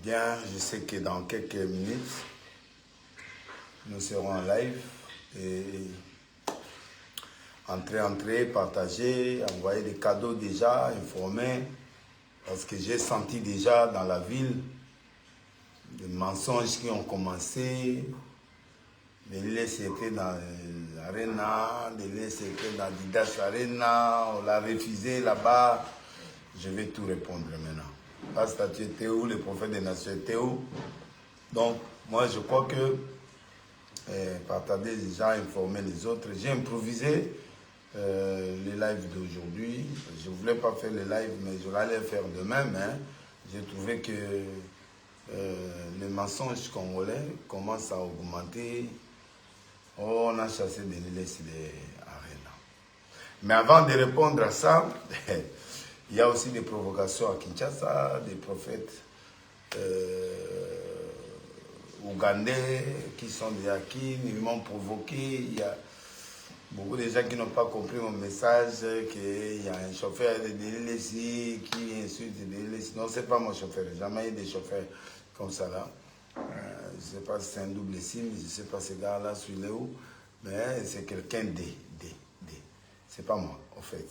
Bien, je sais que dans quelques minutes, nous serons en live et entrer, partager, envoyer des cadeaux déjà, informer, parce que j'ai senti déjà dans la ville des mensonges qui ont commencé, des laisser était dans l'Arena, des laisser était dans Didas Arena, on l'a refusé là-bas. Je vais tout répondre maintenant. Pasteur, tu étais où? Le prophète des nations était où? Donc, moi, je crois que partager déjà, informer les autres. J'ai improvisé les lives d'aujourd'hui. Je ne voulais pas faire les lives, mais je vais les faire demain. Mais j'ai trouvé que les mensonges congolais commencent à augmenter. Oh, on a chassé des Nilés sur les arénas. Mais avant de répondre à ça, il y a aussi des provocations à Kinshasa, des prophètes ougandais qui sont déjà qui m'ont provoqué. Il y a beaucoup de gens qui n'ont pas compris mon message, qu'il y a un chauffeur de DLSI qui insulte de DLSI. Non, ce n'est pas mon chauffeur, j'ai jamais eu de chauffeur comme ça là. Je ne sais pas si c'est un double SIM, je ne sais pas ce gars-là, celui-là où, mais c'est quelqu'un de. Ce n'est pas moi, en fait.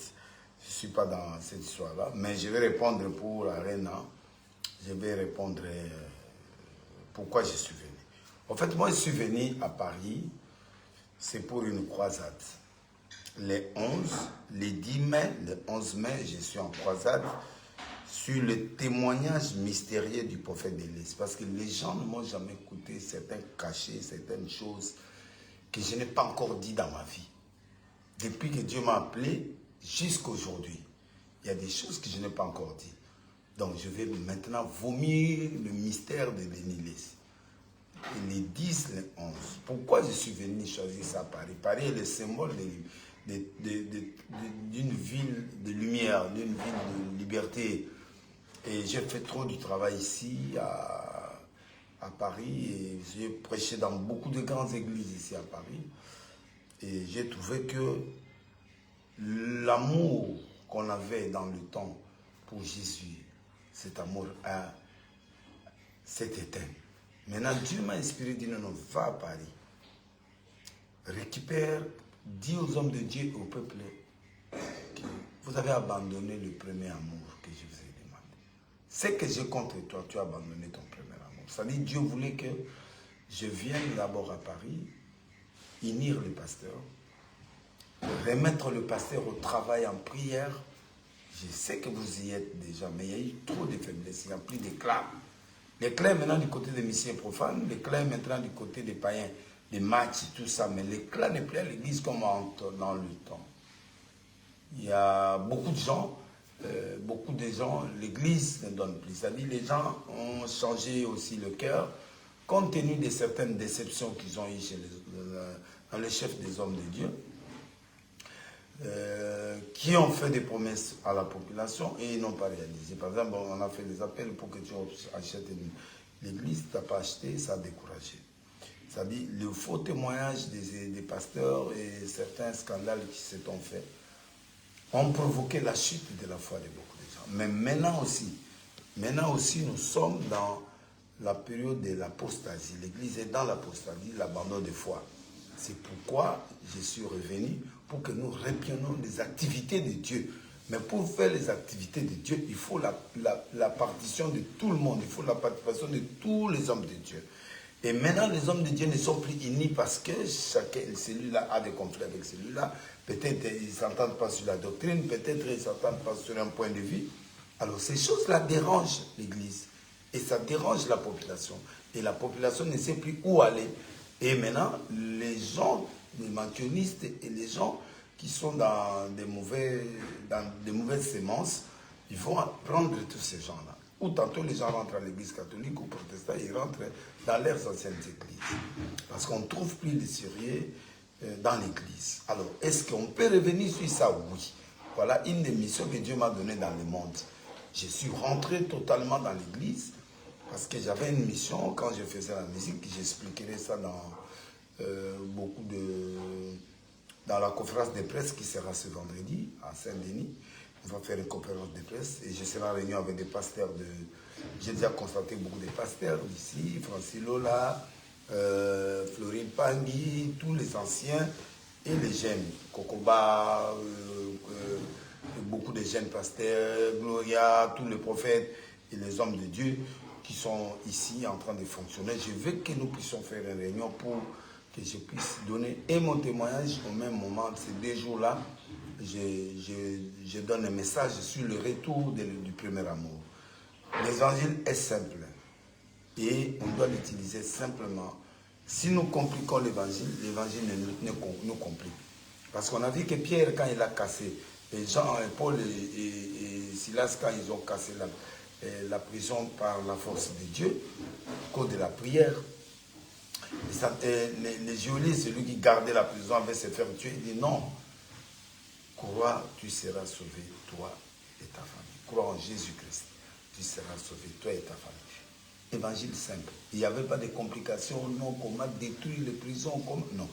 Je ne suis pas dans cette histoire-là, mais je vais répondre pour l'Arena. Je vais répondre pourquoi je suis venu. En fait, moi, je suis venu à Paris, c'est pour une croisade. Les 10 mai, le 11 mai, je suis en croisade sur le témoignage mystérieux du prophète d'Élysée. Parce que les gens ne m'ont jamais écouté certains cachets, certaines choses que je n'ai pas encore dit dans ma vie. Depuis que Dieu m'a appelé jusqu'à aujourd'hui, il y a des choses que je n'ai pas encore dit. Donc je vais maintenant vomir le mystère de l'Élysée. Les 10, les 11. Pourquoi je suis venu choisir ça à Paris? Paris est le symbole d'une ville de lumière, d'une ville de liberté. Et j'ai fait trop du travail ici à Paris. Et j'ai prêché dans beaucoup de grandes églises ici à Paris. Et j'ai trouvé que l'amour qu'on avait dans le temps pour Jésus, cet amour s'est éteint. Maintenant, Dieu m'a inspiré, dit non, non, va à Paris. Récupère, dis aux hommes de Dieu et au peuple que vous avez abandonné le premier amour que je vous ai demandé. Ce que j'ai contre toi, tu as abandonné ton premier amour. Ça dit, Dieu voulait que je vienne d'abord à Paris, unir le pasteur, remettre le pasteur au travail en prière. Je sais que vous y êtes déjà, mais il y a eu trop de faiblesses, il n'y a plus d'éclat. L'éclat maintenant du côté des missions profanes, l'éclat maintenant du côté des païens, des matchs, tout ça, mais l'éclat n'est plus à l'église comme dans le temps. Il y a beaucoup de gens, l'église ne donne plus. C'est-à-dire les gens ont changé aussi le cœur, compte tenu de certaines déceptions qu'ils ont eues dans les chefs des hommes de Dieu, qui ont fait des promesses à la population et ils n'ont pas réalisé. Par exemple, on a fait des appels pour que tu achètes l'église, tu n'as pas acheté, ça a découragé. C'est-à-dire le faux témoignage des pasteurs et certains scandales qui se sont faits ont provoqué la chute de la foi de beaucoup de gens. Mais maintenant aussi, nous sommes dans la période de l'apostasie. L'église est dans l'apostasie, l'abandon de foi. C'est pourquoi je suis revenu pour que nous reprenions les activités de Dieu. Mais pour faire les activités de Dieu, il faut la partition de tout le monde, il faut la participation de tous les hommes de Dieu. Et maintenant, les hommes de Dieu ne sont plus unis parce que celui-là a des conflits avec celui-là. Peut-être ils ne s'entendent pas sur la doctrine, peut-être ils ne s'entendent pas sur un point de vue. Alors ces choses-là dérangent l'Église et ça dérange la population. Et la population ne sait plus où aller. Et maintenant, les gens, les mentionnistes et les gens qui sont dans des mauvaises sémences, ils vont prendre tous ces gens-là. Ou tantôt les gens rentrent à l'église catholique ou protestante, ils rentrent dans leurs anciennes églises. Parce qu'on ne trouve plus de sérieux dans l'église. Alors, est-ce qu'on peut revenir sur ça? Oui. Voilà une des missions que Dieu m'a donnée dans le monde. Je suis rentré totalement dans l'église parce que j'avais une mission quand je faisais la musique. J'expliquerai ça dans dans la conférence de presse qui sera ce vendredi à Saint-Denis. on va faire une conférence de presse et je serai en réunion avec des pasteurs de... J'ai déjà constaté beaucoup de pasteurs ici, Francis Lola, Florine Pangui, tous les anciens et les jeunes, Kokoba, beaucoup de jeunes pasteurs, Gloria, tous les prophètes et les hommes de Dieu qui sont ici en train de fonctionner. Je veux que nous puissions faire une réunion pour que je puisse donner et mon témoignage au même moment. Ces 2 jours-là, je donne un message sur le retour du premier amour. L'évangile est simple et on doit l'utiliser simplement. Si nous compliquons l'évangile nous complique. Parce qu'on a vu que Pierre, quand il a cassé, et Jean, et Paul et Silas, quand ils ont cassé la prison par la force de Dieu, au cours de la prière, les geôliers, celui qui gardait la prison avait se faire tuer, il dit non, crois, tu seras sauvé, toi et ta famille. Crois en Jésus-Christ, tu seras sauvé, toi et ta famille. Évangile simple. Il n'y avait pas de complications, non, comment détruire les prisons, non.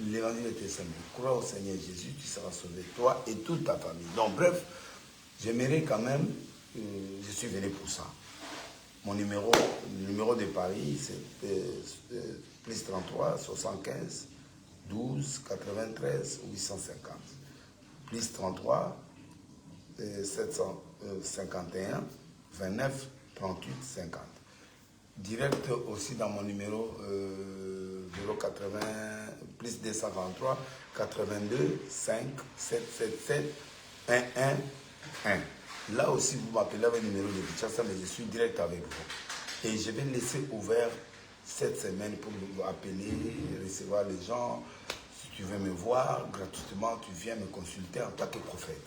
L'évangile était simple. Crois au Seigneur Jésus, tu seras sauvé, toi et toute ta famille. Donc, bref, j'aimerais quand même, je suis venu pour ça. Mon numéro, le numéro de Paris, c'est plus 33 75 12 93 850. Plus 33 751 29 38 50. Direct aussi dans mon numéro 080 plus 223 82 5 777 111. Là aussi, vous m'appelez avec le numéro de Kinshasa, mais je suis direct avec vous. Et je vais laisser ouvert cette semaine pour vous appeler, recevoir les gens. Si tu veux me voir gratuitement, tu viens me consulter en tant que prophète.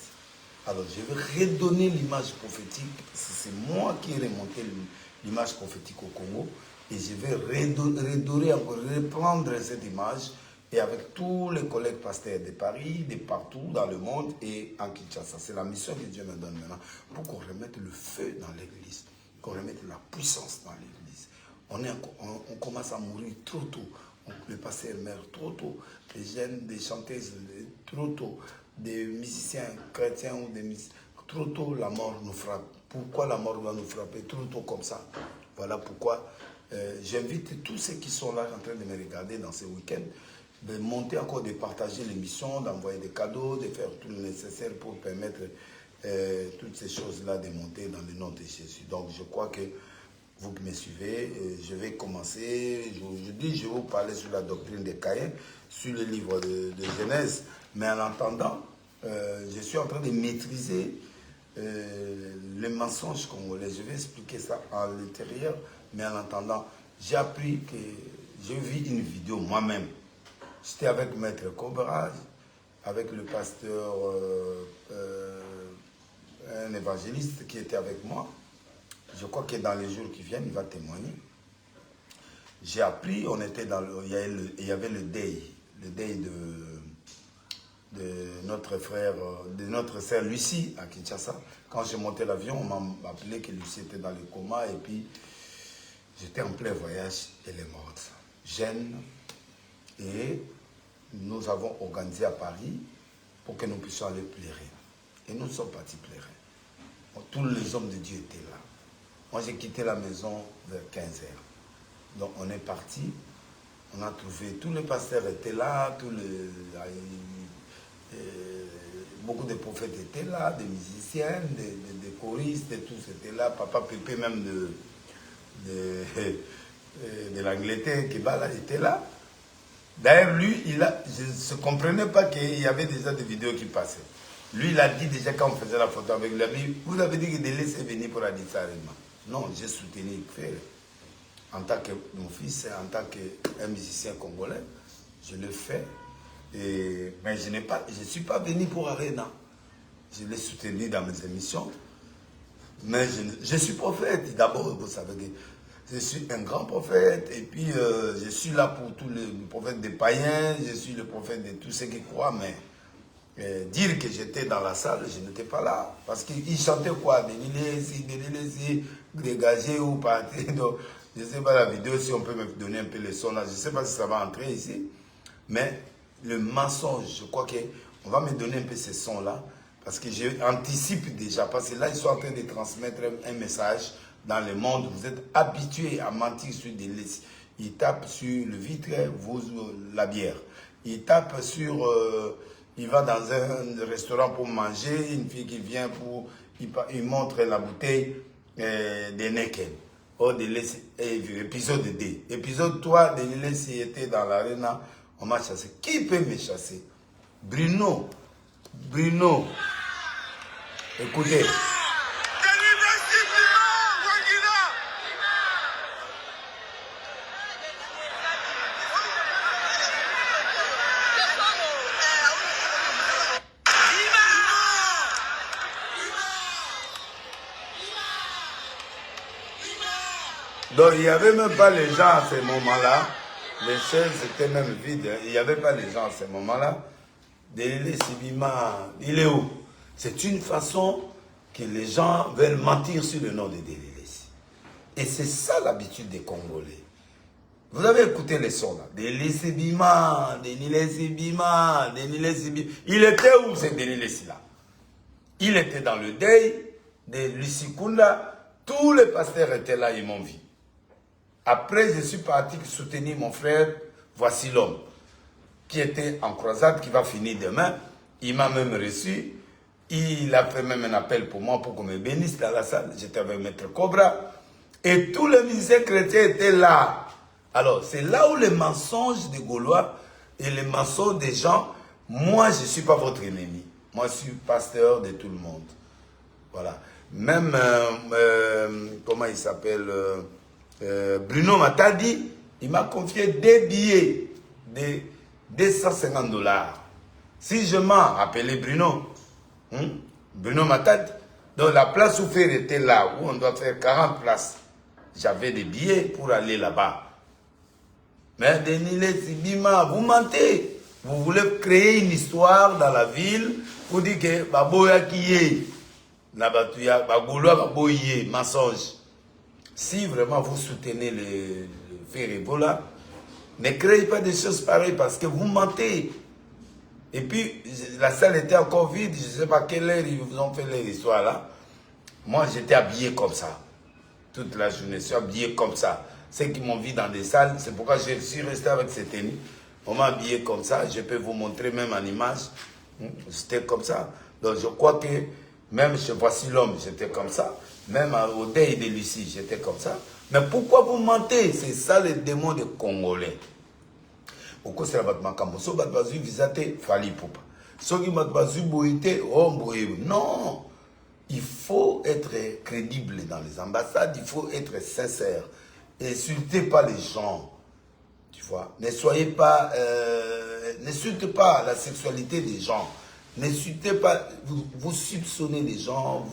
Alors, je vais redonner l'image prophétique, parce que c'est moi qui ai remonté l'image prophétique au Congo, et je vais redorer encore, reprendre cette image, et avec tous les collègues pasteurs de Paris, de partout dans le monde et en Kinshasa. C'est la mission que Dieu me donne maintenant, pour qu'on remette le feu dans l'église, qu'on remette la puissance dans l'église. On commence à mourir trop tôt, le pasteur meurt trop tôt, les jeunes, des chanteuses trop tôt, des musiciens chrétiens ou des musiciens, trop tôt la mort nous frappe. Pourquoi la mort va nous frapper trop tôt comme ça? Voilà pourquoi j'invite tous ceux qui sont là en train de me regarder dans ce week-end de monter encore, de partager l'émission, d'envoyer des cadeaux, de faire tout le nécessaire pour permettre toutes ces choses-là de monter dans le nom de Jésus. Donc je crois que vous qui me suivez, je vais commencer, je vais vous parler sur la doctrine des Caïns, sur le livre de Genèse, mais en attendant, je suis en train de maîtriser les mensonges congolais. Je vais expliquer ça à l'intérieur, mais en attendant, j'ai appris que j'ai vu une vidéo moi-même. J'étais avec Maître Cobra, avec le pasteur, un évangéliste qui était avec moi. Je crois que dans les jours qui viennent, il va témoigner. J'ai appris, on était dans il y avait le deuil de notre frère, de notre sœur Lucie à Kinshasa. Quand j'ai monté l'avion, on m'a appelé que Lucie était dans le coma et puis j'étais en plein voyage, elle est morte. Jeune. Et nous avons organisé à Paris pour que nous puissions aller pleurer. Et nous sommes partis pleurer. Tous les hommes de Dieu étaient là. Moi, j'ai quitté la maison vers 15h. Donc, on est parti. On a trouvé, tous les pasteurs étaient là, beaucoup de prophètes étaient là, des musiciens, des choristes, et tous étaient là. Papa Pépé, même de l'Angleterre, Kebala, était là. D'ailleurs, lui, je ne comprenais pas qu'il y avait déjà des vidéos qui passaient. Lui, il a dit déjà quand on faisait la photo avec lui, vous avez dit que de laisser venir pour Adissa Rema. Non, j'ai soutenu frère. En tant que mon fils, en tant qu'un musicien congolais, je le fais. Mais je ne suis pas venu pour Arena. Je l'ai soutenu dans mes émissions. Mais je suis prophète. D'abord, vous savez que je suis un grand prophète. Et puis, je suis là pour tous les prophètes des païens. Je suis le prophète de tous ceux qui croient. Mais dire que j'étais dans la salle, je n'étais pas là. Parce qu'ils chantaient quoi? Des dégagés ou partir. Donc, je ne sais pas la vidéo, si on peut me donner un peu le son là. Je ne sais pas si ça va entrer ici. Mais le mensonge, je crois qu'on va me donner un peu ce son là. Parce que j'anticipe déjà, parce que là, ils sont en train de transmettre un message dans le monde. Vous êtes habitués à mentir sur des listes. Ils tapent sur le vitre, la bière. Ils tapent sur... il va dans un restaurant pour manger, une fille qui vient pour... Il montre la bouteille de Neken. Oh, épisode 2. Épisode 3, Denilé, s'il était dans l'arena, on m'a chassé. Qui peut me chasser? Bruno. Écoutez. Donc, il n'y avait même pas les gens à ce moment-là. Les chaises étaient même vides. Il n'y avait pas les gens à ce moment-là. Delilé Sibima, il est où? C'est une façon que les gens veulent mentir sur le nom de Delilé. Et c'est ça l'habitude des Congolais. Vous avez écouté les sons là. Delilé Sibima, Delilé Sibima, Delilé Sibima. Il était où ce Delilé là? Il était dans le deuil de Lucie Kunda. Tous les pasteurs étaient là, ils m'ont vu. Après, je suis parti soutenir mon frère, voici l'homme, qui était en croisade, qui va finir demain. Il m'a même reçu. Il a fait même un appel pour moi, pour qu'on me bénisse dans la salle. J'étais avec Maître Cobra. Et tous les musiciens chrétiens étaient là. Alors, c'est là où les mensonges des Gaulois et les mensonges des gens, moi, je ne suis pas votre ennemi. Moi, je suis pasteur de tout le monde. Voilà. Même, comment il s'appelle Bruno Matadi, il m'a confié des billets de 250 $. Si je m'en appelé Bruno, Bruno Matadi, donc la place où faire était là, où on doit faire 40 places. J'avais des billets pour aller là-bas. Mais Denilé Sibima, vous mentez. Vous voulez créer une histoire dans la ville pour dire que Baboya qui est, Baboya, mensonge. Si vraiment vous soutenez le Ferrebola, ne créez pas des choses pareilles parce que vous mentez. Et puis, la salle était encore vide, je ne sais pas quelle heure ils vous ont fait leur histoire là. Moi, j'étais habillé comme ça. Toute la journée, je suis habillé comme ça. Ceux qui m'ont vu dans des salles, c'est pourquoi je suis resté avec ces tenues. On m'a habillé comme ça, je peux vous montrer même en image. C'était comme ça. Donc, je crois que même chez Voici l'homme, j'étais comme ça. Même au deuil de Lucie, j'étais comme ça. Mais pourquoi vous mentez? C'est ça le démon des Congolais. Pourquoi c'est la batmakambo? So batbazu visate fali poupa. So qui batbazu boite oh boye. Non. Il faut être crédible dans les ambassades. Il faut être sincère. N'insultez pas les gens. Tu vois. Ne soyez pas. N'insultez pas la sexualité des gens. N'insultez pas. Vous soupçonnez les gens.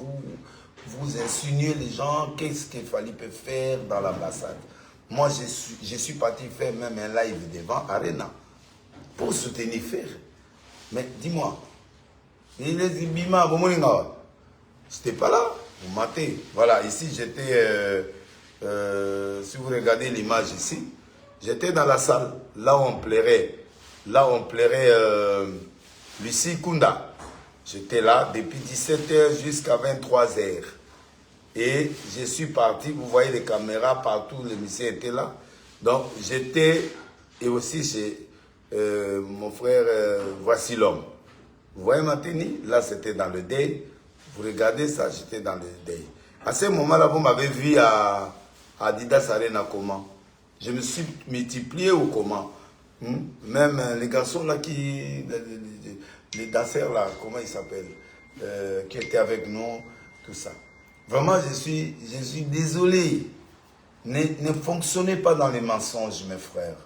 Vous insinuez les gens. Qu'est-ce que Fali peut faire dans l'ambassade? Moi, je suis parti faire même un live devant Arena pour soutenir Fer. Mais dis-moi, c'était pas là, vous matez. Voilà, ici j'étais, si vous regardez l'image ici, j'étais dans la salle, là où on plairait Lucie Kunda. J'étais là depuis 17h jusqu'à 23h. Et je suis parti, vous voyez les caméras partout, les musiciens étaient là. Donc j'étais, et aussi chez mon frère Voici l'homme. Vous voyez ma tenue? Là c'était dans le deuil. Vous regardez ça, j'étais dans le deuil. À ce moment-là, vous m'avez vu à Adidas Arena comment? Je me suis multiplié ou comment? Même les garçons là les danseurs là, comment ils s'appellent? Qui étaient avec nous, tout ça. Vraiment, je suis désolé. Ne fonctionnez pas dans les mensonges, mes frères.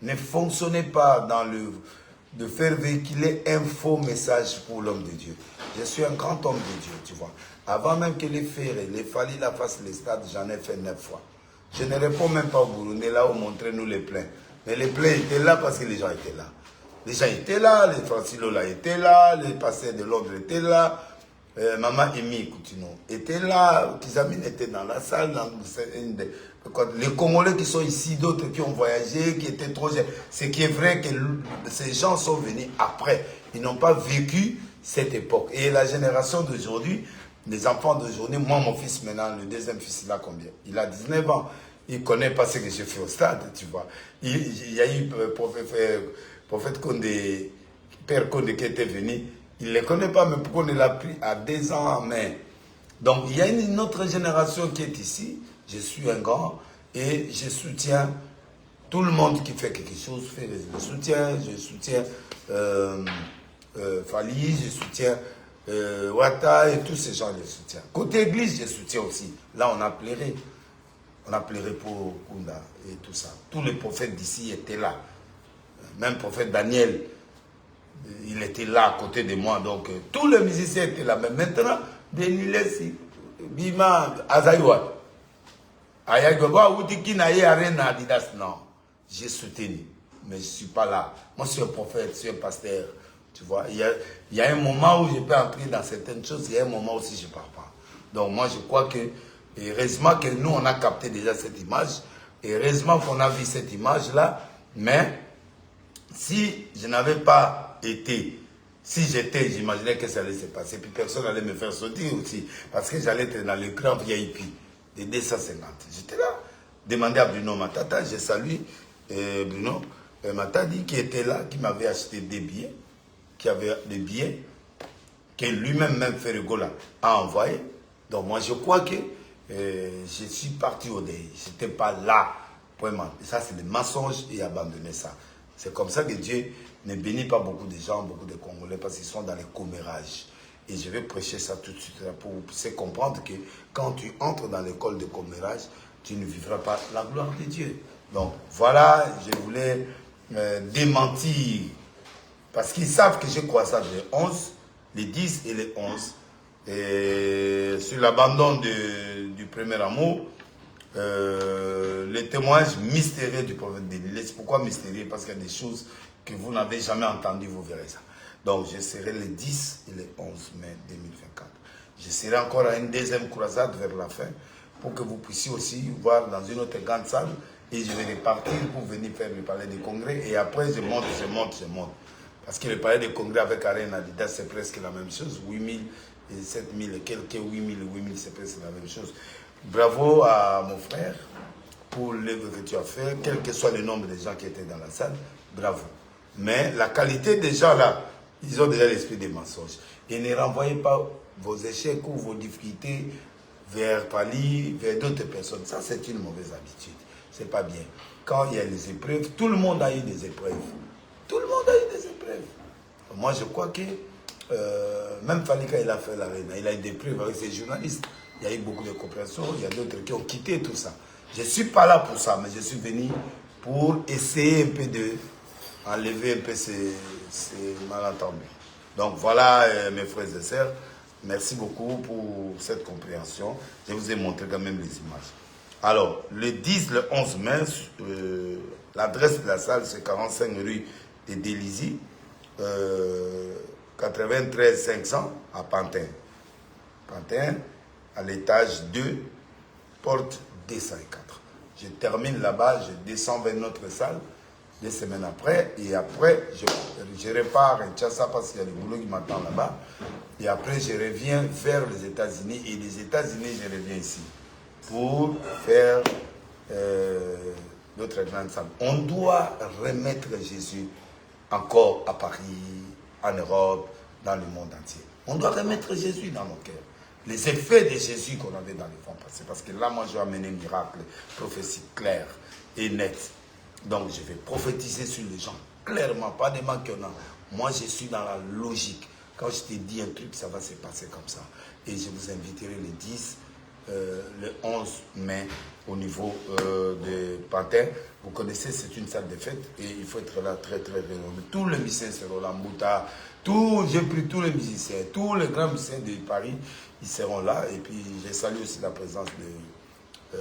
Ne fonctionnez pas dans de faire véhiculer un faux message pour l'homme de Dieu. Je suis un grand homme de Dieu, tu vois. Avant même que les Ferré, les Fali la fassent les stades, j'en ai fait 9 fois. Je ne réponds même pas au Burundi, là où montrez-nous les pleins. Mais les pleins étaient là parce que les gens étaient là. Les gens étaient là, les Francilo là étaient là, les pasteurs de Londres étaient là. Maman Emi Koutino était là, Kizamine était dans la salle, les Congolais qui sont ici, d'autres qui ont voyagé, qui étaient trop jeunes. Ce qui est vrai que ces gens sont venus après. Ils n'ont pas vécu cette époque. Et la génération d'aujourd'hui, les enfants d'aujourd'hui, moi, mon fils maintenant, le deuxième fils, il a combien? Il a 19 ans. Il ne connaît pas ce que j'ai fait au stade, tu vois. Il y a eu prophète Condé, Père Condé qui était venu. Il ne les connaît pas, mais pourquoi on l'a pris à 2 ans en main? Donc, il y a une autre génération qui est ici. Je suis un grand et je soutiens tout le monde qui fait quelque chose. Je soutiens Fali, je soutiens Ouattara et tous ces gens, je soutiens. Côté église, je soutiens aussi. Là, on a pleuré. On a pleuré pour Kunda et tout ça. Tous les prophètes d'ici étaient là. Même le prophète Daniel, il était là à côté de moi. Donc, tous les musiciens étaient là. Mais maintenant, Benilesi, Bima, Azaïwa, Ayagwa, Outiki, Naye, Arena, Adidas, non. J'ai soutenu, mais je ne suis pas là. Moi, je suis un prophète, je suis un pasteur. Tu vois, il y a un moment où je peux entrer dans certaines choses, il y a un moment aussi je ne parle pas. Donc, moi, je crois que, heureusement que nous, on a capté déjà cette image, et heureusement qu'on a vu cette image-là, mais si je n'avais pas été, si j'étais, j'imaginais que ça allait se passer, puis personne n'allait me faire sortir aussi, parce que j'allais être dans le grand VIP de 250. J'étais là, demandé à Bruno Matata, j'ai salué Bruno Matadi qui était là, qui m'avait acheté des billets, qui avait des billets, que lui-même, même Ferrigola, a envoyé. Donc moi, je crois que je suis parti au deuil. Je n'étais pas là. Ça, c'est des mensonges et abandonner ça. C'est comme ça que Dieu ne bénit pas beaucoup de gens, beaucoup de Congolais, parce qu'ils sont dans les commérages. Et je vais prêcher ça tout de suite là pour que vous puissiez comprendre que quand tu entres dans l'école de commérage, tu ne vivras pas la gloire de Dieu. Donc voilà, je voulais démentir, parce qu'ils savent que je crois ça les 11, les 10 et les 11. Et sur l'abandon du premier amour, les témoignages mystérieux du prophète d'Élysée. Pourquoi mystérieux? Parce qu'il y a des choses que vous n'avez jamais entendues, vous verrez ça. Donc je serai les 10 et les 11 mai 2024. Je serai encore à une deuxième croisade vers la fin pour que vous puissiez aussi voir dans une autre grande salle et je vais repartir pour venir faire le palais des congrès et après je monte. Parce que le palais des congrès avec Arène Adidas c'est presque la même chose, 8000 et 7000 et quelques 8000 et 8000 c'est presque la même chose. Bravo à mon frère pour l'œuvre que tu as fait, quel que soit le nombre de gens qui étaient dans la salle, bravo. Mais la qualité des gens là, ils ont déjà l'esprit des mensonges. Et ne renvoyez pas vos échecs ou vos difficultés vers Pali, vers d'autres personnes. Ça, c'est une mauvaise habitude. C'est pas bien. Quand il y a des épreuves, tout le monde a eu des épreuves. Tout le monde a eu des épreuves. Moi, je crois que même Falika, il a fait l'arène. Il a eu des épreuves avec ses journalistes. Il y a eu beaucoup de coopération. Il y a d'autres qui ont quitté tout ça. Je ne suis pas là pour ça, mais je suis venu pour essayer un peu de enlever un peu ces malentendus. Donc voilà, mes frères et sœurs, merci beaucoup pour cette compréhension. Je vous ai montré quand même les images. Alors, le 10, le 11 mai, l'adresse de la salle, c'est 45 rue de Délizy, 93 500 à Pantin. Pantin, à l'étage 2, porte 204. Je termine là-bas, je descends vers notre salle 2 semaines après, et après, je repars à Kinshasa parce qu'il y a le boulot qui m'attend là-bas. Et après, je reviens vers les États-Unis, et des États-Unis, je reviens ici pour faire d'autres grandes salles. On doit remettre Jésus encore à Paris, en Europe, dans le monde entier. On doit remettre Jésus dans nos cœurs. Les effets de Jésus qu'on avait dans les fonds passés. Parce que là, moi, je vais amener un miracle, prophétie claire et nette. Donc, je vais prophétiser sur les gens, clairement, pas des manquements. Moi, je suis dans la logique. Quand je te dis un truc, ça va se passer comme ça. Et je vous inviterai le 10, le 11 mai, au niveau de Pantin. Vous connaissez, c'est une salle de fête et il faut être là très, très renommé. Tous les musiciens seront là, Mbouta, j'ai pris tous les musiciens, tous les grands musiciens de Paris, ils seront là. Et puis, j'ai salué aussi la présence de...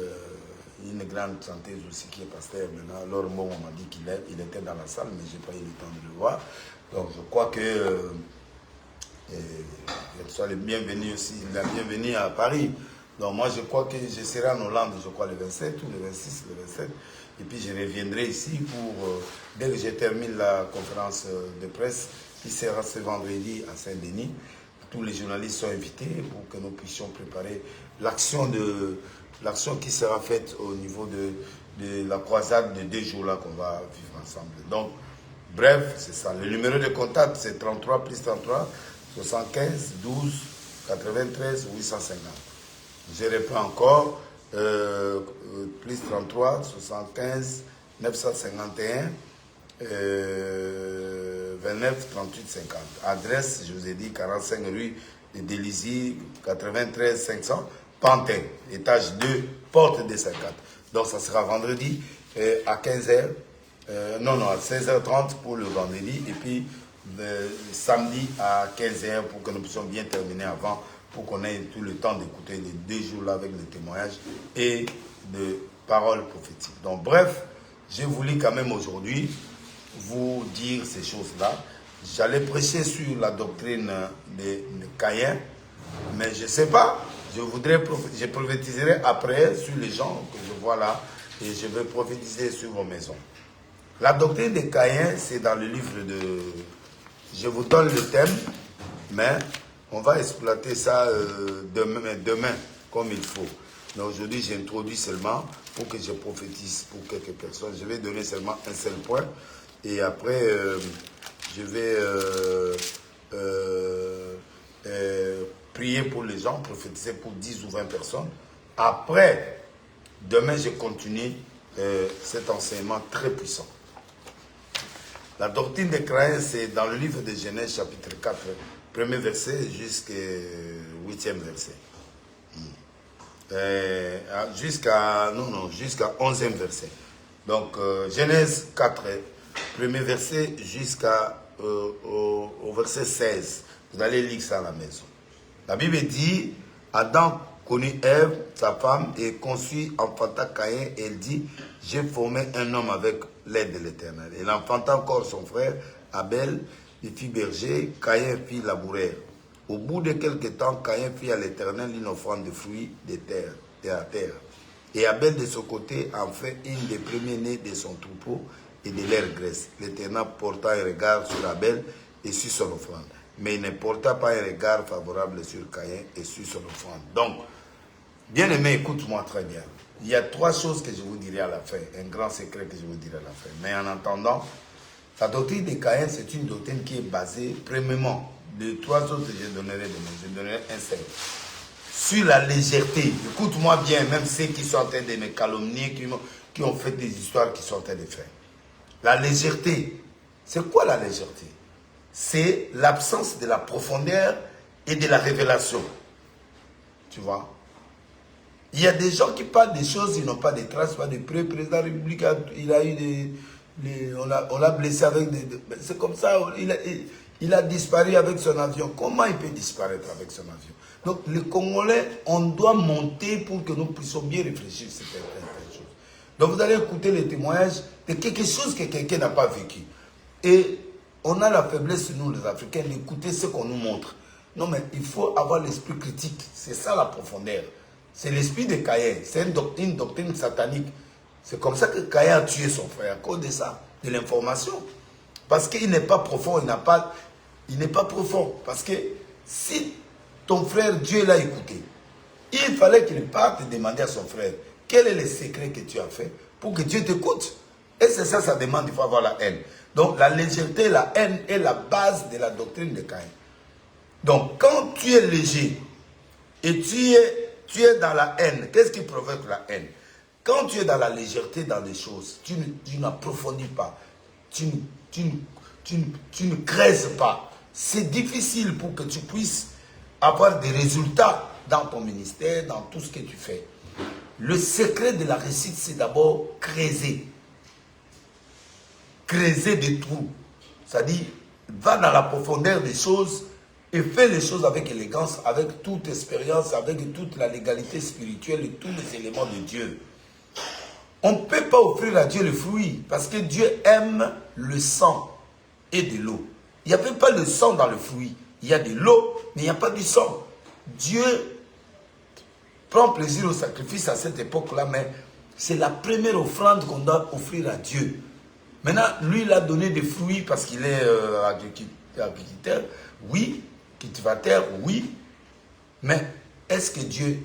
une grande chanteuse aussi qui est pasteur maintenant. Laure Mo m'a dit qu'il était dans la salle, mais je n'ai pas eu le temps de le voir. Donc je crois que soit le bienvenu aussi, la bienvenue à Paris. Donc moi je crois que je serai en Hollande, je crois le 27 ou le 26, le 27. Et puis je reviendrai ici pour, dès que je termine la conférence de presse, qui sera ce vendredi à Saint-Denis. Tous les journalistes sont invités pour que nous puissions préparer l'action qui sera faite au niveau de la croisade de 2 jours là qu'on va vivre ensemble. Donc, bref, c'est ça. Le numéro de contact, c'est 33 plus 33 75 12 93 850. Je réponds encore, plus 33 75 951 29 38 50. Adresse, je vous ai dit, 45 rue de Délizy, 93 500, Pantin, étage 2, porte des 54. Donc ça sera vendredi à 15h, à 16h30 pour le vendredi, et puis samedi à 15h pour que nous puissions bien terminer avant, pour qu'on ait tout le temps d'écouter les 2 jours là avec les témoignages et de paroles prophétiques. Donc bref, j'ai voulu quand même aujourd'hui vous dire ces choses-là. J'allais prêcher sur la doctrine de Caïn, mais je ne sais pas, je prophétiserai après sur les gens que je vois là, et je vais prophétiser sur vos maisons. La doctrine de Caïn, c'est dans le livre de... Je vous donne le thème, mais on va exploiter ça demain comme il faut. Mais aujourd'hui, j'introduis seulement pour que je prophétise pour quelques personnes. Je vais donner seulement un seul point. Et après, je vais prier pour les gens, prophétiser pour 10 ou 20 personnes. Après, demain, je continue cet enseignement très puissant. La doctrine de Caïn, c'est dans le livre de Genèse, chapitre 4, premier verset jusqu'au 8e verset. Jusqu'à 11e verset. Donc, Genèse 4, premier verset jusqu'au verset 16. Vous allez lire ça à la maison. La Bible dit, Adam connut Ève, sa femme, et conçut, enfanta Caïn, et elle dit, j'ai formé un homme avec l'aide de l'Éternel. Elle enfanta encore son frère, Abel, il fit berger, Caïn fit laboureur. Au bout de quelque temps, Caïn fit à l'Éternel une offrande de fruits de la terre. Et Abel, de son côté, en fait une des premiers-nés de son troupeau et de leur graisse. L'Éternel porta un regard sur Abel et sur son offrande. Mais il ne porta pas un regard favorable sur Caïn et sur son offrande. Donc, bien aimé, écoute-moi très bien. Il y a 3 choses que je vous dirai à la fin, un grand secret que je vous dirai à la fin. Mais en attendant, la doctrine de Caïn, c'est une doctrine qui est basée, premièrement, de 3 autres, je donnerai un seul. Sur la légèreté, écoute-moi bien, même ceux qui sont en train de me calomnier, qui ont fait des histoires qui sont en train de faire. La légèreté, c'est quoi la légèreté? C'est l'absence de la profondeur et de la révélation. Tu vois? Il y a des gens qui parlent des choses, ils n'ont pas de traces, pas de preuves. Le président de la République, il a eu on l'a blessé avec c'est comme ça, il a disparu avec son avion. Comment il peut disparaître avec son avion? Donc, les Congolais, on doit monter pour que nous puissions bien réfléchir sur certaines choses. Donc, vous allez écouter les témoignages de quelque chose que quelqu'un n'a pas vécu. Et on a la faiblesse, nous les Africains, d'écouter ce qu'on nous montre. Non, mais il faut avoir l'esprit critique. C'est ça la profondeur. C'est l'esprit de Caïn. C'est une doctrine satanique. C'est comme ça que Caïn a tué son frère, à cause de ça, de l'information. Parce qu'il n'est pas profond, il n'est pas profond. Parce que si ton frère, Dieu l'a écouté, il fallait qu'il parte demander à son frère, quel est le secret que tu as fait pour que Dieu t'écoute. Et c'est ça, ça demande, il faut avoir la haine. Donc la légèreté, la haine est la base de la doctrine de Caïn. Donc quand tu es léger et tu es dans la haine, qu'est-ce qui provoque la haine? Quand tu es dans la légèreté dans les choses, tu n'approfondis pas, tu ne creuses pas. C'est difficile pour que tu puisses avoir des résultats dans ton ministère, dans tout ce que tu fais. Le secret de la réussite, c'est d'abord creuser. Creuser des trous. C'est-à-dire, va dans la profondeur des choses et fais les choses avec élégance, avec toute expérience, avec toute la légalité spirituelle et tous les éléments de Dieu. On ne peut pas offrir à Dieu le fruit parce que Dieu aime le sang et de l'eau. Il n'y avait pas le sang dans le fruit. Il y a de l'eau, mais il n'y a pas du sang. Dieu prend plaisir au sacrifice à cette époque-là, mais c'est la première offrande qu'on doit offrir à Dieu. Maintenant, lui, il a donné des fruits parce qu'il est agriculteur, oui, cultivateur, oui, mais est-ce que Dieu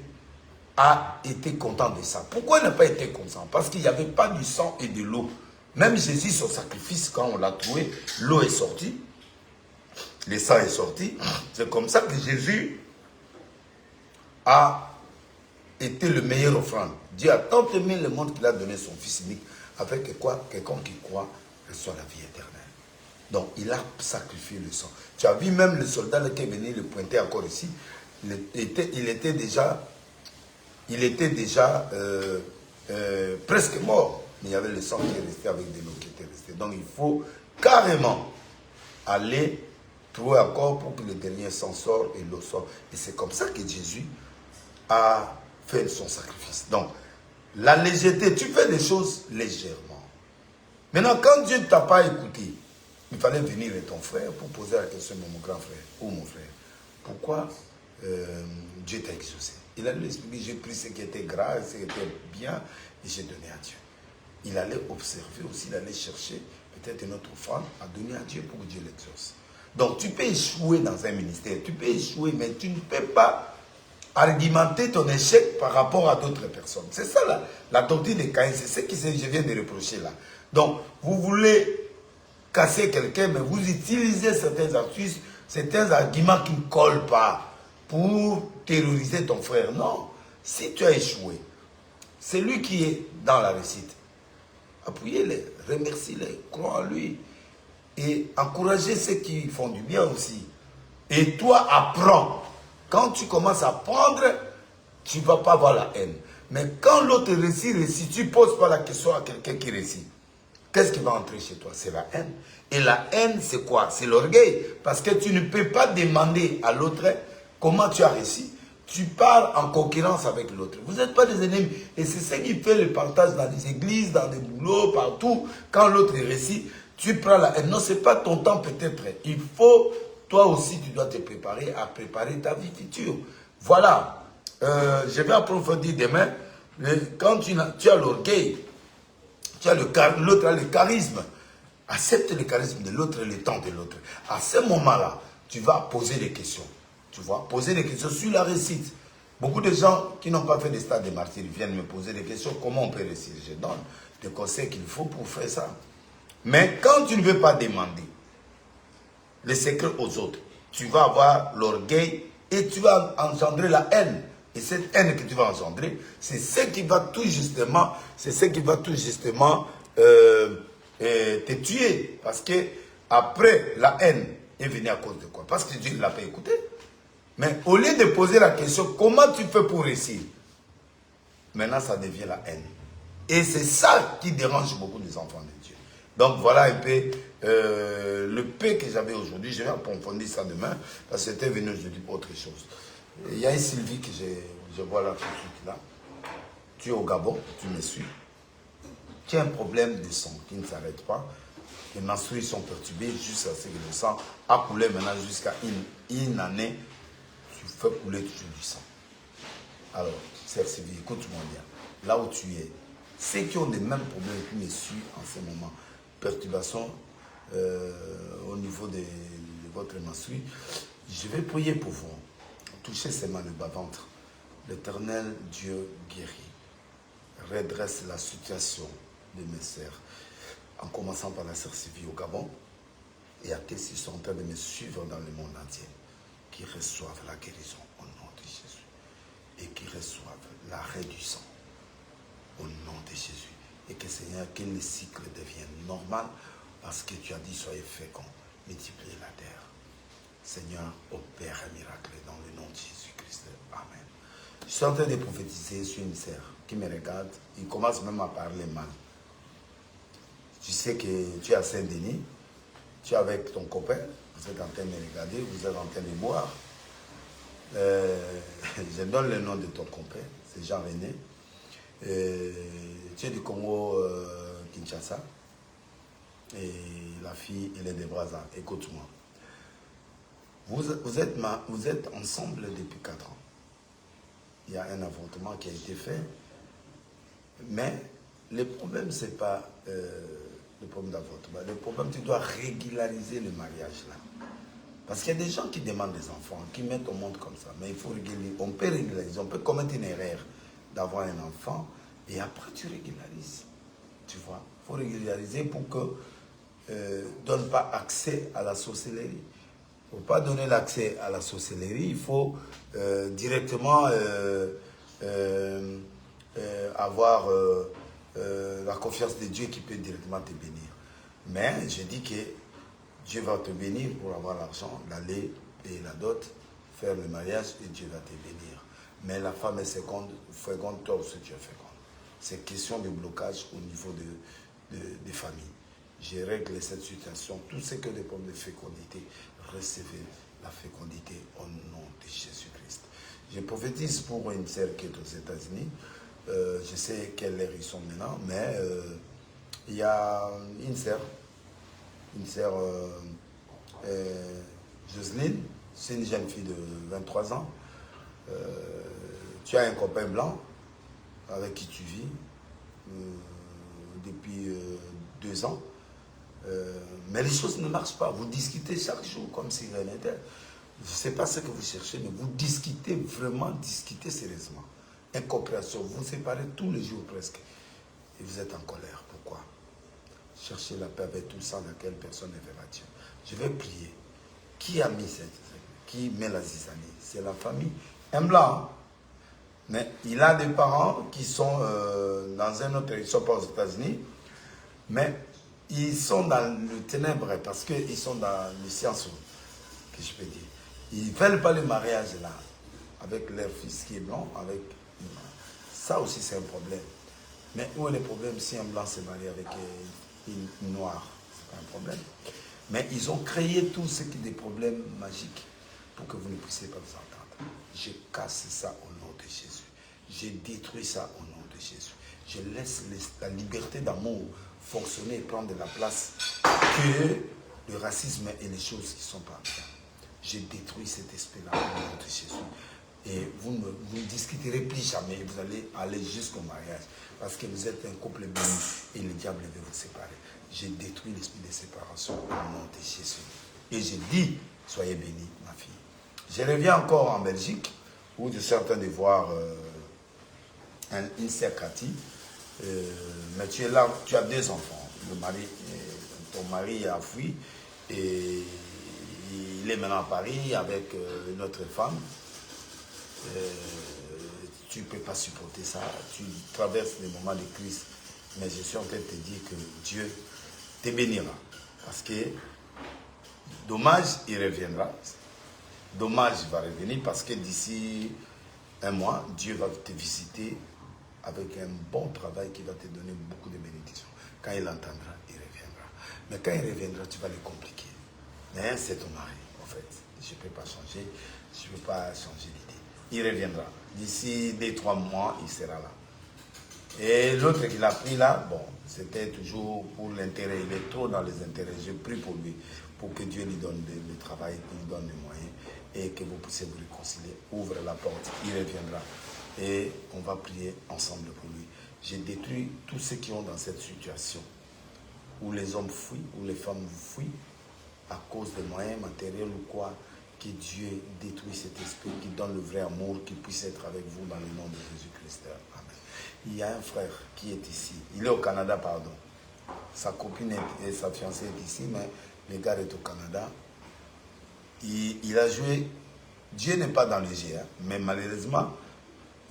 a été content de ça? Pourquoi il n'a pas été content? Parce qu'il n'y avait pas du sang et de l'eau. Même Jésus, son sacrifice, quand on l'a trouvé, l'eau est sortie, le sang est sorti. C'est comme ça que Jésus a été le meilleur offrande. Dieu a tant aimé le monde qu'il a donné son Fils unique, afin que quoi? Quelqu'un qui croit reçoit la vie éternelle. Donc, il a sacrifié le sang. Tu as vu même le soldat qui est venu le pointer encore ici, il était déjà presque mort. Mais il y avait le sang qui est resté avec de l'eau qui était restée. Donc, il faut carrément aller trouver encore pour que le dernier sang sorte et l'eau sorte. Et c'est comme ça que Jésus a fait son sacrifice. Donc, la légèreté, tu fais des choses légèrement. Maintenant, quand Dieu ne t'a pas écouté, il fallait venir avec ton frère pour poser la question de mon grand frère ou mon frère. Pourquoi Dieu t'a exaucé? Il allait expliquer, j'ai pris ce qui était grave, ce qui était bien, et j'ai donné à Dieu. Il allait observer aussi, il allait chercher peut-être une autre offrande à donner à Dieu pour que Dieu l'exauce. Donc tu peux échouer dans un ministère, tu peux échouer, mais tu ne peux pas argumenter ton échec par rapport à d'autres personnes. C'est ça la doctrine de Caïn, c'est ce que je viens de reprocher là. Donc vous voulez casser quelqu'un, mais vous utilisez certaines astuces, certains arguments qui ne collent pas pour terroriser ton frère. Non, si tu as échoué, c'est lui qui est dans la réussite. Appuyez-les, remercie-les, crois en lui. Et encouragez ceux qui font du bien aussi. Et toi, apprends. Quand tu commences à apprendre, tu ne vas pas avoir la haine. Mais quand l'autre réussit, tu ne poses pas la question à quelqu'un qui réussit. Qu'est-ce qui va entrer chez toi? C'est la haine. Et la haine, c'est quoi? C'est l'orgueil. Parce que tu ne peux pas demander à l'autre comment tu as réussi. Tu parles en concurrence avec l'autre. Vous n'êtes pas des ennemis. Et c'est ce qui fait le partage dans les églises, dans les boulots, partout. Quand l'autre réussit, tu prends la haine. Non, ce n'est pas ton temps peut-être. Il faut, toi aussi, tu dois te préparer à préparer ta vie future. Voilà. Je vais approfondir demain. Quand tu as l'orgueil, l'autre a le charisme. Accepte le charisme de l'autre et le temps de l'autre. À ce moment-là, tu vas poser des questions. Tu vois, poser des questions sur la réussite. Beaucoup de gens qui n'ont pas fait des stades de martyrs viennent me poser des questions. Comment on peut réussir? Je donne des conseils qu'il faut pour faire ça. Mais quand tu ne veux pas demander les secrets aux autres, tu vas avoir l'orgueil et tu vas engendrer la haine. Et cette haine que tu vas engendrer, c'est ce qui va tout justement, te tuer. Parce que après, la haine est venue à cause de quoi? Parce que Dieu ne l'a pas écouté. Mais au lieu de poser la question, comment tu fais pour réussir? Maintenant, ça devient la haine. Et c'est ça qui dérange beaucoup les enfants de Dieu. Donc voilà un peu le paix que j'avais aujourd'hui. Je vais approfondir ça demain, parce que c'était venu, je dis autre chose. Il y a une Sylvie que je vois là tout de suite là. Tu es au Gabon, tu me suis. Tu as un problème de sang qui ne s'arrête pas. Les menstrues sont perturbées jusqu'à ce que le sang a coulé maintenant jusqu'à une année. Tu fais couler toujours du sang. Alors, chère Sylvie, écoute-moi bien. Là où tu es, ceux qui ont les mêmes problèmes qui me suivent en ce moment, perturbation au niveau de votre menstru, je vais prier pour vous. Touchez seulement le bas-ventre. L'Éternel Dieu guérit. Redresse la situation de mes sœurs, en commençant par la sœur Sylvie au Gabon, et à ceux qui sont en train de me suivre dans le monde entier, qui reçoivent la guérison au nom de Jésus, et qui reçoivent l'arrêt du sang au nom de Jésus, et que Seigneur, que le cycle devienne normal, parce que tu as dit, soyez féconds, multipliez la terre. Seigneur, opère un miracle dans le nom de Jésus-Christ. Amen. Je suis en train de prophétiser sur une sœur qui me regarde. Il commence même à parler mal. Tu sais que tu es à Saint-Denis, tu es avec ton copain, vous êtes en train de regarder, vous êtes en train de boire. Je donne le nom de ton copain, c'est Jean-René. Tu es du Congo, Kinshasa. Et la fille, elle est de Brazza. Écoute-moi. Vous êtes ensemble depuis 4 ans. Il y a un avortement qui a été fait. Mais le problème, ce n'est pas le problème d'avortement. Le problème, tu dois régulariser le mariage là. Parce qu'il y a des gens qui demandent des enfants, qui mettent au monde comme ça. Mais il faut régulariser. On peut régulariser. On peut commettre une erreur d'avoir un enfant et après tu régularises. Tu vois, il faut régulariser pour que donne pas accès à la sorcellerie. Il ne faut pas donner l'accès à la sorcellerie. Il faut directement avoir la confiance de Dieu qui peut directement te bénir. Mais je dis que Dieu va te bénir pour avoir l'argent, l'aller payer la dot, faire le mariage et Dieu va te bénir. Mais la femme est féconde, toi aussi tu es féconde. C'est question de blocage au niveau des familles. Je règle cette situation. Tout ce que des problèmes de fécondité, recevez la fécondité au nom de Jésus-Christ. Je prophétise pour une sœur qui est aux États-Unis. Je sais quelle heure ils sont maintenant, mais il y a une sœur, Jocelyne, c'est une jeune fille de 23 ans. Tu as un copain blanc avec qui tu vis depuis 2 ans. Mais les choses ne marchent pas. Vous discutez chaque jour comme si rien n'était. Je ne sais pas ce que vous cherchez, mais vous discutez vraiment, discutez sérieusement. Incompréhension, vous vous séparez tous les jours presque. Et vous êtes en colère. Pourquoi? Cherchez la paix avec tout ça dans laquelle personne ne verra Dieu. Je vais prier. Qui a mis qui met la zizanie? C'est la famille. Un blanc. Mais il a des parents qui sont dans un autre, ils ne sont pas aux États-Unis, mais ils sont dans le ténèbre parce qu'ils sont dans le science, que je peux dire. Ils ne veulent pas le mariage là, avec leur fils qui est blanc, avec ça aussi c'est un problème. Mais où est le problème si un blanc s'est marié avec une noire? C'est pas un problème. Mais ils ont créé tout ce qui est des problèmes magiques pour que vous ne puissiez pas vous entendre. Je casse ça au nom de Jésus. Je détruis ça au nom de Jésus. Je laisse la liberté d'amour fonctionner et prendre de la place que le racisme et les choses qui ne sont pas bien. Je détruis cet esprit-là au nom de Jésus. Et vous ne discuterez plus jamais. Vous allez aller jusqu'au mariage. Parce que vous êtes un couple béni et le diable veut vous séparer. J'ai détruit l'esprit de séparation au nom de Jésus. Et je dis, soyez bénis, ma fille. Je reviens encore en Belgique, où je suis en train de voir une sœur Cathy. Mais tu es là, tu as 2 enfants. Ton mari a fui et il est maintenant à Paris avec une autre femme. Tu ne peux pas supporter ça. Tu traverses des moments de crise. Mais je suis en train de te dire que Dieu te bénira. Parce que dommage, il reviendra. Dommage, il va revenir parce que d'ici un mois, Dieu va te visiter avec un bon travail qui va te donner beaucoup de bénédictions. Quand il entendra, il reviendra. Mais quand il reviendra, tu vas le compliquer. Mais c'est ton mari, en fait. Je ne peux pas changer. Je ne peux pas changer l'idée. Il reviendra. D'ici 2-3 mois, il sera là. Et l'autre qu'il a pris là, bon, c'était toujours pour l'intérêt. Il est trop dans les intérêts. Je prie pour lui, pour que Dieu lui donne le travail, qu'il lui donne les moyens et que vous puissiez vous réconcilier. Ouvre la porte, il reviendra. Et on va prier ensemble pour lui. J'ai détruit tous ceux qui ont dans cette situation, où les hommes fuient, où les femmes fuient, à cause des moyens matériels ou quoi, que Dieu détruit cet esprit, qui donne le vrai amour, qui puisse être avec vous dans le nom de Jésus-Christ. Amen. Il y a un frère qui est ici. Il est au Canada, pardon. Sa copine et sa fiancée est ici, mais le gars est au Canada. Il a joué. Dieu n'est pas dans le jeu, hein, mais malheureusement,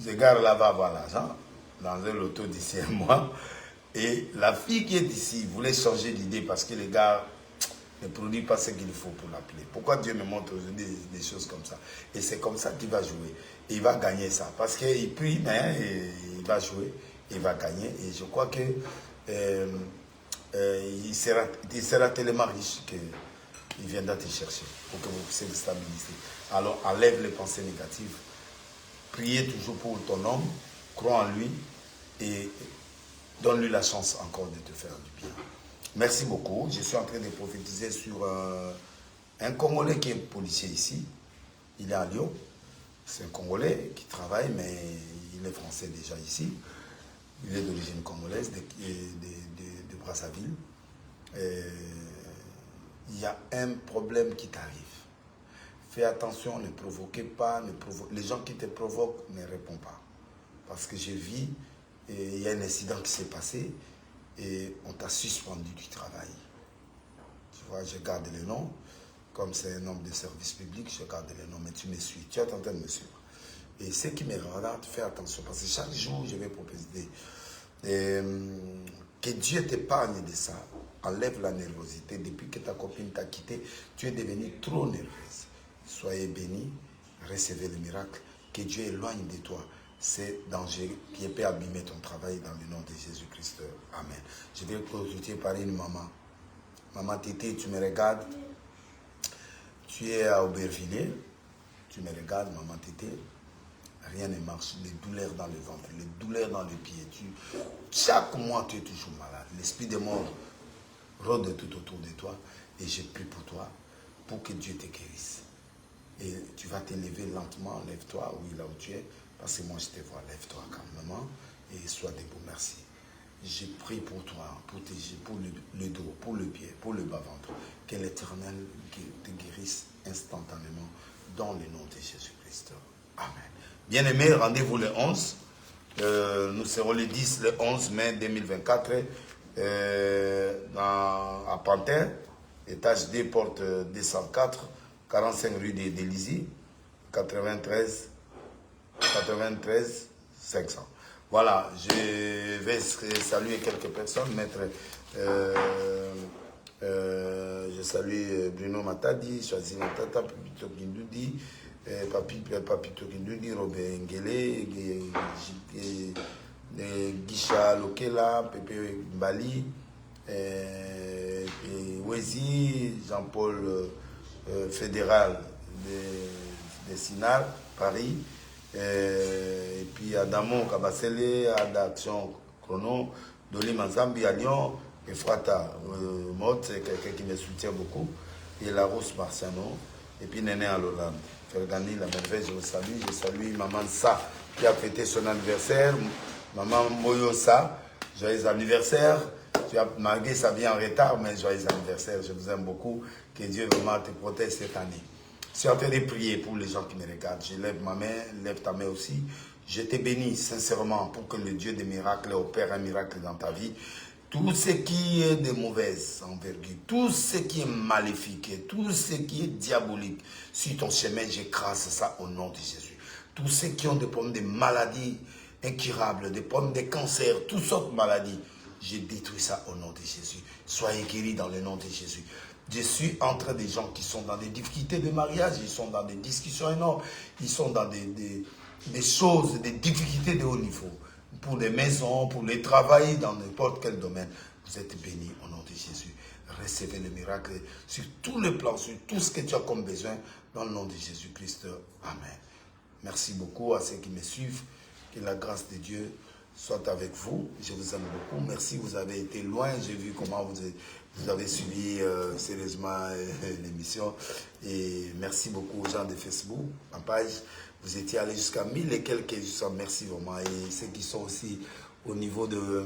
ce gars-là va avoir l'argent dans un loto d'ici un mois. Et la fille qui est ici voulait changer d'idée parce que les gars ne produit pas ce qu'il faut pour l'appeler. Pourquoi Dieu me montre aujourd'hui des choses comme ça? Et c'est comme ça qu'il va jouer. Et il va gagner ça. Parce qu'il prie, mais il va jouer, il va gagner. Et je crois que il sera tellement riche qu'il viendra te chercher pour que vous puissiez le stabiliser. Alors enlève les pensées négatives. Priez toujours pour ton homme, crois en lui et donne-lui la chance encore de te faire du bien. Merci beaucoup. Je suis en train de prophétiser sur un Congolais qui est policier ici. Il est à Lyon. C'est un Congolais qui travaille, mais il est français déjà ici. Il est d'origine congolaise, de Brazzaville. Il y a un problème qui t'arrive. fais attention, ne provoquez pas, les gens qui te provoquent ne répondent pas. Parce que j'ai vu, il y a un incident qui s'est passé et on t'a suspendu du travail. Tu vois, je garde les noms. Comme c'est un homme de service public, je garde les noms, mais tu me suis, tu es en train de me suivre. Et ce qui me regarde, fais attention, parce que chaque jour, je vais proposer que Dieu t'épargne de ça, enlève la nervosité. Depuis que ta copine t'a quitté, tu es devenue trop nerveuse. Soyez bénis, recevez le miracle, que Dieu éloigne de toi ces dangers qui peut abîmer ton travail dans le nom de Jésus-Christ. Amen. Je vais consulter par une maman. Maman Tété, tu me regardes. Tu es à Aubervilliers. Tu me regardes, maman Tété. Rien ne marche. Les douleurs dans le ventre, les douleurs dans les pieds. Chaque mois, tu es toujours malade. L'esprit de mort rôde tout autour de toi. Et je prie pour toi, pour que Dieu te guérisse. Et tu vas te lever lentement. Lève-toi, oui, là où tu es. Parce que moi, je te vois. Lève-toi calmement et sois debout. Merci. Je prie pour toi, pour le dos, pour le pied, pour le bas-ventre. Que l'Éternel te guérisse instantanément dans le nom de Jésus-Christ. Amen. Bien-aimés, rendez-vous le 11. Nous serons le 10, le 11 mai 2024 à Pantin, étage D, porte 204, 45 rue d'Élysie, 93 500. Voilà, je vais saluer quelques personnes. Maître, je salue Bruno Matadi, Choisi Matata, Papito Kindoudi, Papito Kindoudi, Robert Ngele, Guicha Lokela, Pepe Mbali, Wezi, Jean-Paul Fédéral de Sinal, Paris. Et puis Adamo Kabasele, Adaction Chrono, Doli Manzambi à Lyon, et Frata Mot, c'est quelqu'un qui me soutient beaucoup, et la Rose Marciano, et puis Néné à l'Hollande. Fergani, la merveille, je salue Maman Sa qui a fêté son anniversaire, Maman Moyo Sa, joyeux anniversaire. Malgré ça vient en retard, mais joyeux anniversaire, je vous aime beaucoup, que Dieu vraiment te protège cette année. Je suis en train de prier pour les gens qui me regardent. Je lève ma main, lève ta main aussi. Je te bénis sincèrement pour que le Dieu des miracles opère un miracle dans ta vie. Tout ce qui est de mauvaise envergure, tout ce qui est maléfique, tout ce qui est diabolique, sur ton chemin, j'écrase ça au nom de Jésus. Tous ceux qui ont des problèmes de maladies incurables, des problèmes de cancer, toutes sortes de maladies, je détruis ça au nom de Jésus. Soyez guéris dans le nom de Jésus. Je suis entre des gens qui sont dans des difficultés de mariage, ils sont dans des discussions énormes, ils sont dans des choses, des difficultés de haut niveau. Pour les maisons, pour les travail, dans n'importe quel domaine. Vous êtes bénis au nom de Jésus. Recevez le miracle sur tous les plans, sur tout ce que tu as comme besoin, dans le nom de Jésus-Christ. Amen. Merci beaucoup à ceux qui me suivent. Que la grâce de Dieu soit avec vous. Je vous aime beaucoup. Merci, vous avez été loin. J'ai vu comment vous avez suivi sérieusement l'émission. Et merci beaucoup aux gens de Facebook, en page. Vous étiez allés jusqu'à 1000 et quelques. Merci vraiment. Et ceux qui sont aussi au niveau de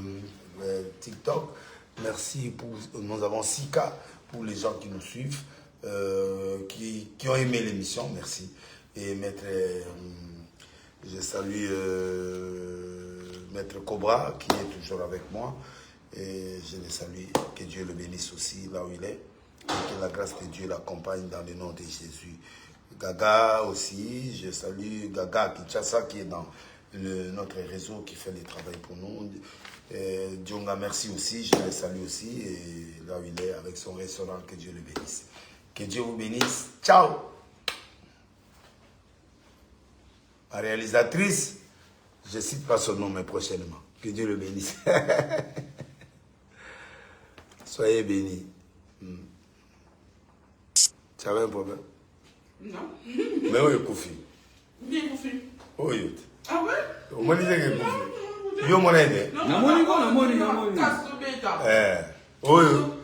TikTok, merci. Nous avons 6K pour les gens qui nous suivent, qui ont aimé l'émission. Merci. Et maître, je salue Maître Cobra qui est toujours avec moi. Et je le salue. Que Dieu le bénisse aussi là où il est. Et que la grâce de Dieu l'accompagne dans le nom de Jésus. Gaga aussi, je salue Gaga Kinshasa qui est dans notre réseau qui fait le travail pour nous. Djonga, merci aussi, je le salue aussi. Et là où il est avec son restaurant, que Dieu le bénisse. Que Dieu vous bénisse. Ciao! La réalisatrice, je ne cite pas son nom, mais prochainement. Que Dieu le bénisse. Soyez bénis. Tu avais un problème? Non. Mais où est Koufi? Bien Koufi. Où est? Ah ouais? Au moins, il est Koufi. Yo, mon aide. Non, non, non.